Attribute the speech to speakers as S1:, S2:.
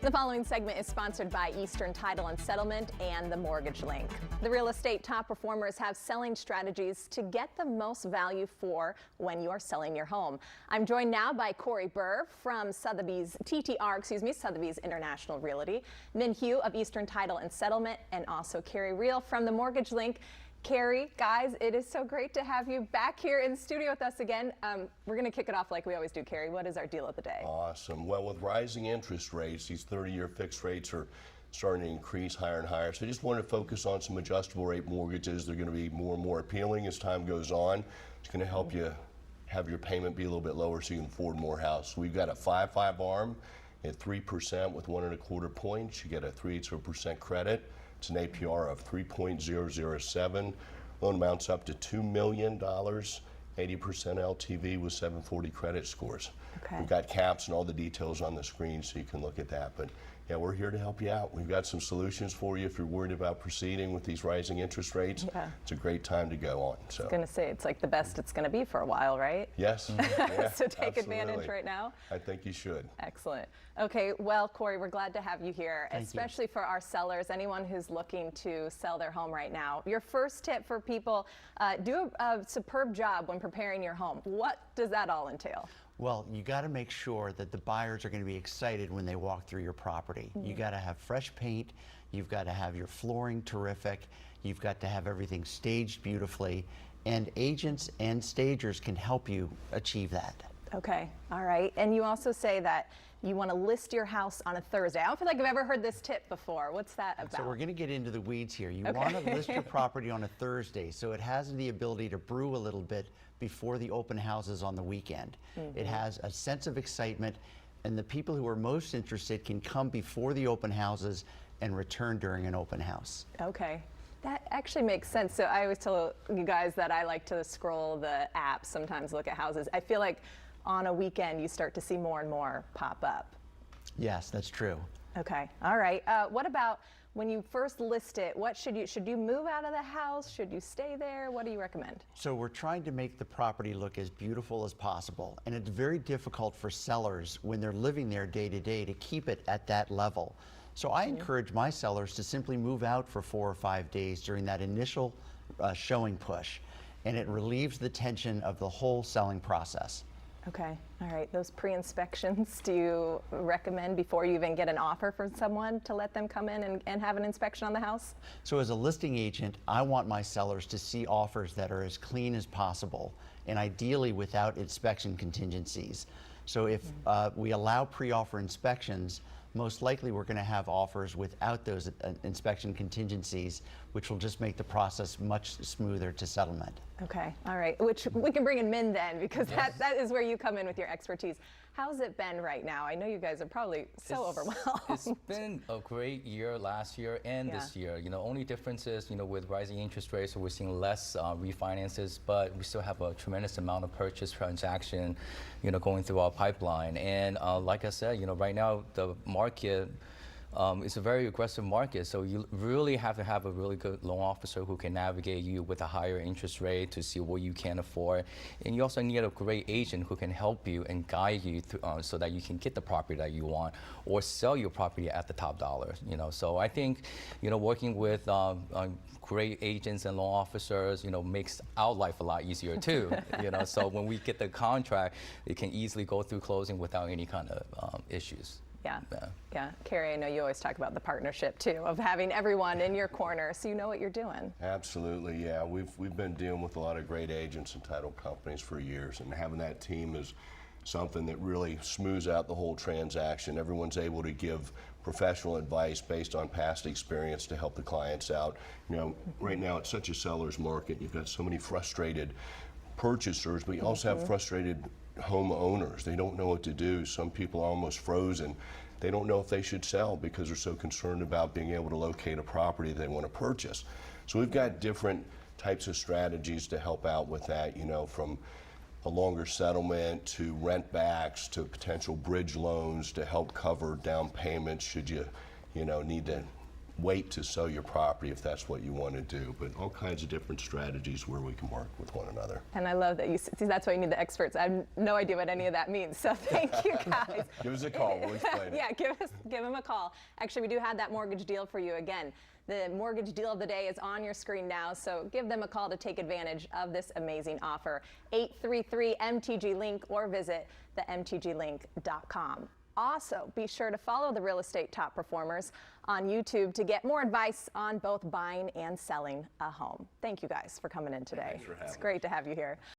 S1: The following segment is sponsored by Eastern Title and Settlement and the Mortgage Link. The real estate top performers have selling strategies to get the most value for when you are selling your home. I'm joined now by Corey Burr from Sotheby's Sotheby's International Realty, Min Hugh of Eastern Title and Settlement, and also Carey Riel from the Mortgage Link. Carey, guys, it is so great to have you back here in the studio with us again. We're going to kick it off like we always do, Carey. What is our deal of the day?
S2: Awesome. Well, with rising interest rates, these 30-year fixed rates are starting to increase higher and higher. So I just wanted to focus on some adjustable rate mortgages. They're going to be more and more appealing as time goes on. It's going to help you have your payment be a little bit lower so you can afford more house. We've got a 5.5 ARM at 3% with 1.25 points. You get a 0.3% credit. It's an APR of 3.007. Loan amounts up to $2 million, 80% LTV with 740 credit scores.
S1: Okay.
S2: We've got caps and all the details on the screen so you can look at that. But yeah, we're here to help you out. We've got some solutions for you if you're worried about proceeding with these rising interest rates.
S1: Yeah.
S2: It's a great time to go on. So.
S1: I was going to say, it's like the best it's going to be for a while, right?
S2: Yes. Yeah,
S1: so take
S2: absolutely.
S1: advantage right now.
S2: I think you should.
S1: Excellent. Okay, well, Corey, we're glad to have you here, especially for our sellers, anyone who's looking to sell their home right now. Your first tip for people, do a superb job when preparing your home. What does that all entail?
S3: Well, you got to make sure that the buyers are going to be excited when they walk through your property. You got to have fresh paint, you've got to have your flooring terrific, you've got to have everything staged beautifully, and agents and stagers can help you achieve that.
S1: Okay, all right. And you also say that you want to list your house on a Thursday. I don't feel like I've ever heard this tip before. What's that about?
S3: So we're going to get into the weeds here. You want to list your property on a Thursday so it has the ability to brew a little bit before the open houses on the weekend. It has a sense of excitement, and the people who are most interested can come before the open houses and return during an open house.
S1: Okay. That actually makes sense. So I always tell you guys that I like to scroll the apps, sometimes look at houses. I feel like on a weekend you start to see more and more pop up.
S3: Yes, that's true.
S1: Okay, all right. What about when you first list it? What should you move out of the house? Should you stay there? What do you recommend?
S3: So we're trying to make the property look as beautiful as possible, and it's very difficult for sellers when they're living there day to day to keep it at that level. So I encourage my sellers to simply move out for 4 or 5 days during that initial showing push, and it relieves the tension of the whole selling process.
S1: Okay, all right. Those pre-inspections, do you recommend before you even get an offer from someone to let them come in and have an inspection on the house?
S3: So as a listing agent, I want my sellers to see offers that are as clean as possible, and ideally without inspection contingencies. So if we allow pre-offer inspections, most likely we're going to have offers without those inspection contingencies, which will just make the process much smoother to settlement.
S1: Okay, all right. Which we can bring in Min then, because that is where you come in with your expertise. How's it been right now? I know you guys are probably so overwhelmed.
S4: It's been a great year last year and this year. You know, only difference is, you know, with rising interest rates, we're seeing less refinances, but we still have a tremendous amount of purchase transaction, you know, going through our pipeline. And like I said, you know, right now the market, it's a very aggressive market, so you really have to have a really good loan officer who can navigate you with a higher interest rate to see what you can afford. And you also need a great agent who can help you and guide you through, so that you can get the property that you want or sell your property at the top dollar. You know, so I think, you know, working with great agents and loan officers, you know, makes our life a lot easier too. You know, so when we get the contract, it can easily go through closing without any kind of issues.
S1: Yeah. Carey, I know you always talk about the partnership too, of having everyone in your corner so you know what you're doing.
S2: Absolutely, yeah. We've been dealing with a lot of great agents and title companies for years, and having that team is something that really smooths out the whole transaction. Everyone's able to give professional advice based on past experience to help the clients out. You know, right now it's such a seller's market. You've got so many frustrated purchasers, but you also have frustrated homeowners. They don't know what to do. Some people are almost frozen. They don't know if they should sell because they're so concerned about being able to locate a property they want to purchase. So we've got different types of strategies to help out with that, you know, from a longer settlement to rent backs to potential bridge loans to help cover down payments should you, you know, need to wait to sell your property if that's what you want to do. But all kinds of different strategies where we can work with one another.
S1: And I love that you see, that's why you need the experts. I have no idea what any of that means, so thank you guys.
S2: Give us a call, we'll explain it.
S1: Yeah, give them a call. Actually, we do have that mortgage deal for you again. The mortgage deal of the day is on your screen now, so give them a call to take advantage of this amazing offer. 833-MTG-LINK or visit themtglink.com. Also, be sure to follow the Real Estate Top Performers on YouTube to get more advice on both buying and selling a home. Thank you guys for coming in today.
S2: Thanks for having
S1: It's great to have you here.